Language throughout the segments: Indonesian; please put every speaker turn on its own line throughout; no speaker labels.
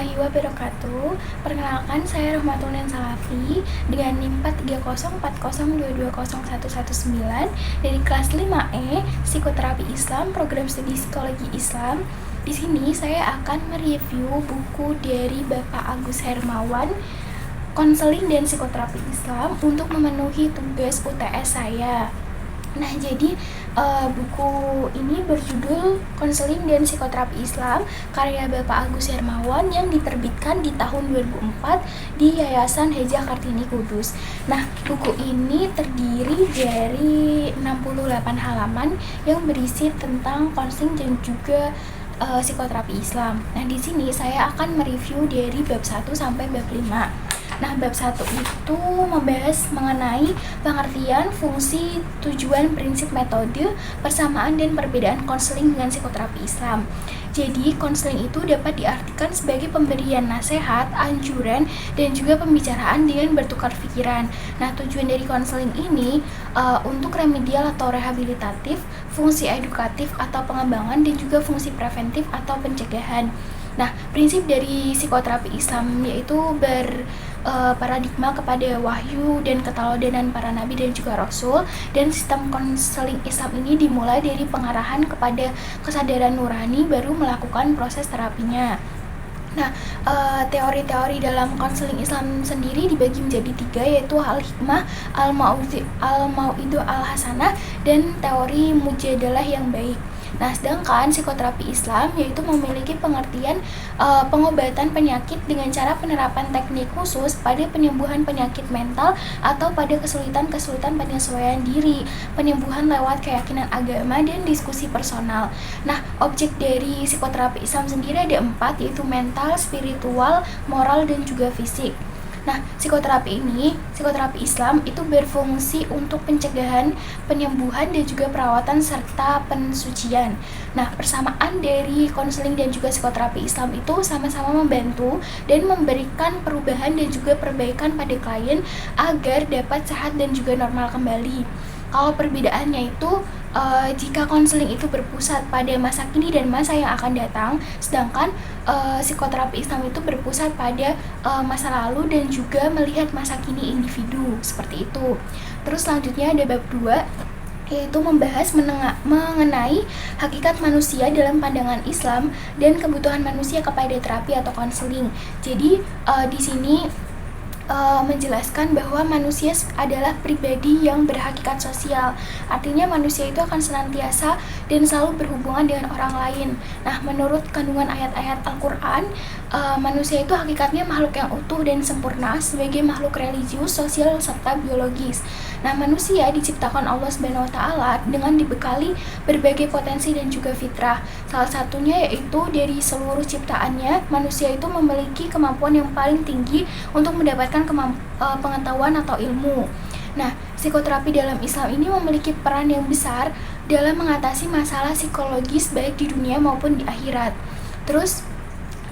warahmatullahi wabarakatuh. Perkenalkan, saya Rahmatullahi Salafi dengan NIM 43040220119 dari kelas 5E Psikoterapi Islam, Program Studi Psikologi Islam. Di sini saya akan mereview buku dari Bapak Agus Hermawan, Konseling dan Psikoterapi Islam, untuk memenuhi tugas UTS saya. Nah, jadi buku ini berjudul Konseling dan Psikoterapi Islam, karya Bapak Agus Hermawan yang diterbitkan di tahun 2004 di Yayasan Hejah Kartini Kudus. Nah, buku ini terdiri dari 68 halaman yang berisi tentang konseling dan juga psikoterapi Islam. Nah, di sini saya akan mereview dari bab 1 sampai bab 5. Nah, bab 1 itu membahas mengenai pengertian, fungsi, tujuan, prinsip, metode, persamaan, dan perbedaan konseling dengan psikoterapi Islam. Jadi, konseling itu dapat diartikan sebagai pemberian nasihat, anjuran, dan juga pembicaraan dengan bertukar pikiran. Nah, tujuan dari konseling ini untuk remedial atau rehabilitatif, fungsi edukatif atau pengembangan, dan juga fungsi preventif atau pencegahan. Nah, prinsip dari psikoterapi Islam yaitu paradigma kepada wahyu dan keteladanan para nabi dan juga rasul, dan sistem konseling Islam ini dimulai dari pengarahan kepada kesadaran nurani baru melakukan proses terapinya. Nah, teori-teori dalam konseling Islam sendiri dibagi menjadi 3, yaitu al-hikmah, al-mau'idah al-hasanah, dan teori mujadalah yang baik. Nah, sedangkan psikoterapi Islam yaitu memiliki pengertian pengobatan penyakit dengan cara penerapan teknik khusus pada penyembuhan penyakit mental atau pada kesulitan-kesulitan penyesuaian diri, penyembuhan lewat keyakinan agama, dan diskusi personal. Nah, objek dari psikoterapi Islam sendiri ada 4, yaitu mental, spiritual, moral, dan juga fisik. Nah, psikoterapi Islam itu berfungsi untuk pencegahan, penyembuhan, dan juga perawatan serta pensucian. Nah, persamaan dari konseling dan juga psikoterapi Islam itu sama-sama membantu dan memberikan perubahan dan juga perbaikan pada klien agar dapat sehat dan juga normal kembali. Kalau perbedaannya itu jika konseling itu berpusat pada masa kini dan masa yang akan datang, sedangkan psikoterapi Islam itu berpusat pada masa lalu dan juga melihat masa kini individu, seperti itu. Terus selanjutnya ada bab 2, yaitu membahas mengenai hakikat manusia dalam pandangan Islam dan kebutuhan manusia kepada terapi atau konseling. Jadi di sini menjelaskan bahwa manusia adalah pribadi yang berhakikat sosial. Artinya manusia itu akan senantiasa dan selalu berhubungan dengan orang lain. Nah, menurut kandungan ayat-ayat Al-Quran, manusia itu hakikatnya makhluk yang utuh dan sempurna sebagai makhluk religius, sosial, serta biologis. Nah, manusia diciptakan Allah SWT dengan dibekali berbagai potensi dan juga fitrah. Salah satunya yaitu dari seluruh ciptaannya, manusia itu memiliki kemampuan yang paling tinggi untuk mendapatkan pengetahuan atau ilmu. Nah, psikoterapi dalam Islam ini memiliki peran yang besar dalam mengatasi masalah psikologis baik di dunia maupun di akhirat. Terus,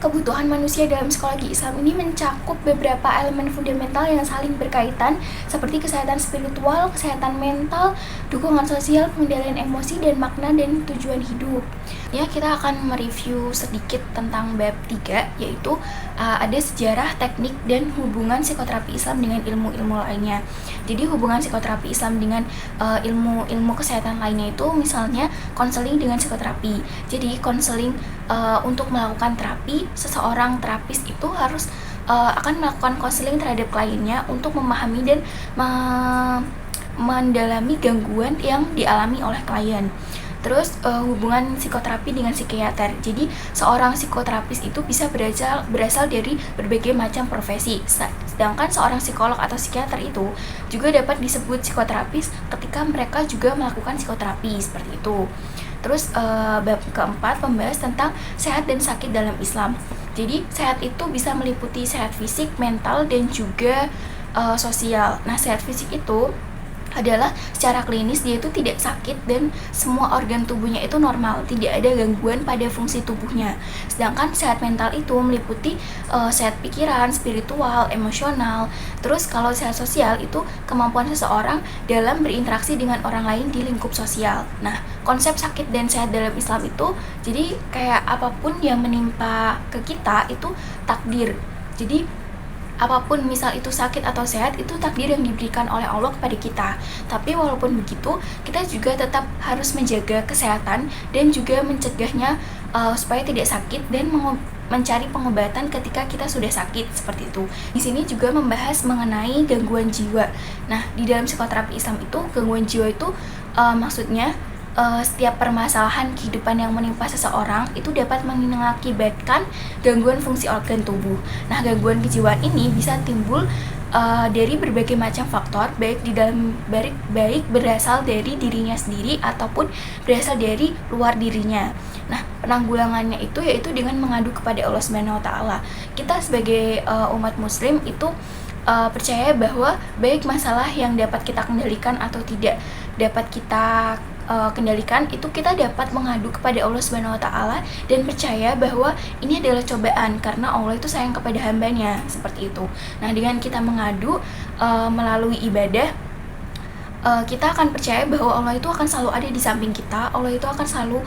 kebutuhan manusia dalam psikologi Islam ini mencakup beberapa elemen fundamental yang saling berkaitan, seperti kesehatan spiritual, kesehatan mental, dukungan sosial, pengendalian emosi, dan makna dan tujuan hidup. Ya, kita akan mereview sedikit tentang bab 3, yaitu ada sejarah, teknik, dan hubungan psikoterapi Islam dengan ilmu-ilmu lainnya. Jadi hubungan psikoterapi Islam dengan ilmu-ilmu kesehatan lainnya itu misalnya konseling dengan psikoterapi. Jadi konseling untuk melakukan terapi, seseorang terapis itu harus akan melakukan konseling terhadap kliennya untuk memahami dan mendalami gangguan yang dialami oleh klien. Terus hubungan psikoterapi dengan psikiater. Jadi seorang psikoterapis itu bisa berasal dari berbagai macam profesi. Sedangkan seorang psikolog atau psikiater itu juga dapat disebut psikoterapis ketika mereka juga melakukan psikoterapi, seperti itu. Terus bab keempat membahas tentang sehat dan sakit dalam Islam. Jadi sehat itu bisa meliputi sehat fisik, mental, dan juga sosial. Nah, sehat fisik itu adalah secara klinis dia itu tidak sakit dan semua organ tubuhnya itu normal, tidak ada gangguan pada fungsi tubuhnya. Sedangkan sehat mental itu meliputi sehat pikiran, spiritual, emosional. Terus kalau sehat sosial itu kemampuan seseorang dalam berinteraksi dengan orang lain di lingkup sosial. Nah, konsep sakit dan sehat dalam Islam itu jadi kayak apapun yang menimpa ke kita itu takdir. Jadi apapun misal itu sakit atau sehat itu takdir yang diberikan oleh Allah kepada kita. Tapi walaupun begitu kita juga tetap harus menjaga kesehatan dan juga mencegahnya supaya tidak sakit dan mencari pengobatan ketika kita sudah sakit seperti itu. Di sini juga membahas mengenai gangguan jiwa. Nah, di dalam psikoterapi Islam itu gangguan jiwa itu maksudnya setiap permasalahan kehidupan yang menimpa seseorang itu dapat mengakibatkan gangguan fungsi organ tubuh. Nah, gangguan kejiwaan ini bisa timbul dari berbagai macam faktor, baik berasal dari dirinya sendiri ataupun berasal dari luar dirinya. Nah, penanggulangannya itu yaitu dengan mengadu kepada Allah Subhanahu wa taala. Kita sebagai umat muslim itu percaya bahwa baik masalah yang dapat kita kendalikan atau tidak dapat kita kendalikan itu kita dapat mengadu kepada Allah Subhanahu wa taala dan percaya bahwa ini adalah cobaan karena Allah itu sayang kepada hambanya, seperti itu. Nah, dengan kita mengadu melalui ibadah kita akan percaya bahwa Allah itu akan selalu ada di samping kita, Allah itu akan selalu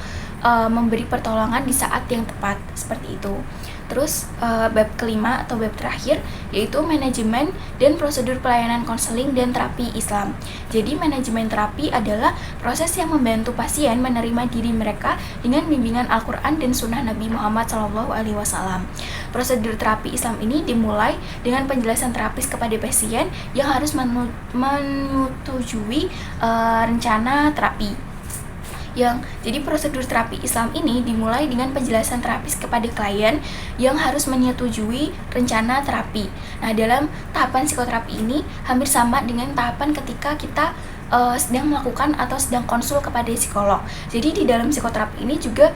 memberi pertolongan di saat yang tepat, seperti itu. Terus bab kelima atau bab terakhir yaitu manajemen dan prosedur pelayanan konseling dan terapi Islam. Jadi manajemen terapi adalah proses yang membantu pasien menerima diri mereka dengan bimbingan Al-Quran dan Sunnah Nabi Muhammad SAW. Prosedur terapi Islam ini dimulai dengan penjelasan terapis kepada pasien yang harus menyetujui rencana terapi. Jadi prosedur terapi Islam ini dimulai dengan penjelasan terapis kepada klien yang harus menyetujui rencana terapi. Nah, dalam tahapan psikoterapi ini hampir sama dengan tahapan ketika kita sedang melakukan atau sedang konsul kepada psikolog. Jadi di dalam psikoterapi ini juga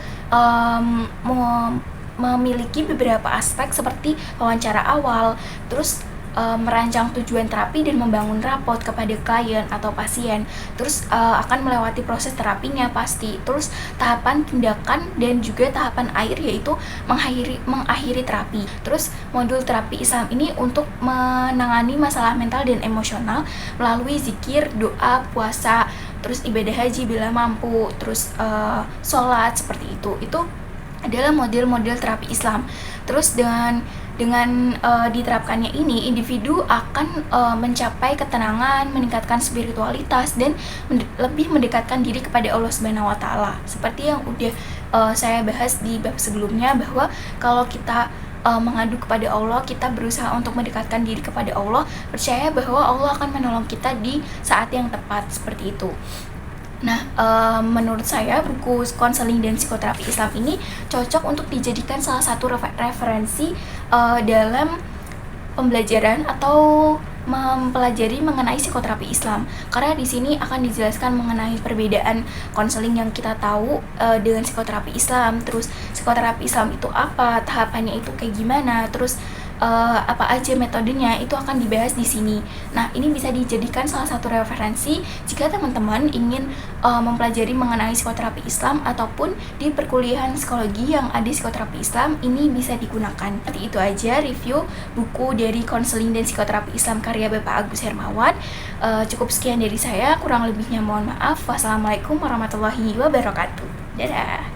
memiliki beberapa aspek seperti wawancara awal, terus merancang tujuan terapi dan membangun raport kepada klien atau pasien. Terus akan melewati proses terapinya pasti. Terus tahapan tindakan dan juga tahapan akhir yaitu mengakhiri terapi. Terus modul terapi Islam ini untuk menangani masalah mental dan emosional melalui zikir, doa, puasa, terus ibadah haji bila mampu, terus sholat seperti itu. Itu adalah model-model terapi Islam. Terus dengan diterapkannya ini, individu akan mencapai ketenangan, meningkatkan spiritualitas dan lebih mendekatkan diri kepada Allah Subhanahu wa taala. Seperti yang udah saya bahas di bab sebelumnya, bahwa kalau kita mengadu kepada Allah, kita berusaha untuk mendekatkan diri kepada Allah, percaya bahwa Allah akan menolong kita di saat yang tepat, seperti itu. Nah, menurut saya buku konseling dan psikoterapi Islam ini cocok untuk dijadikan salah satu referensi dalam pembelajaran atau mempelajari mengenai psikoterapi Islam, karena di sini akan dijelaskan mengenai perbedaan konseling yang kita tahu dengan psikoterapi Islam, terus psikoterapi Islam itu apa, tahapannya itu kayak gimana, terus apa aja metodenya, itu akan dibahas di sini. Nah, ini bisa dijadikan salah satu referensi jika teman-teman ingin mempelajari mengenai psikoterapi Islam ataupun di perkuliahan psikologi yang ada psikoterapi Islam, ini bisa digunakan. Seperti itu aja review buku dari konseling dan psikoterapi Islam karya Bapak Agus Hermawan. Cukup sekian dari saya, kurang lebihnya mohon maaf. Wassalamualaikum warahmatullahi wabarakatuh. Dadah.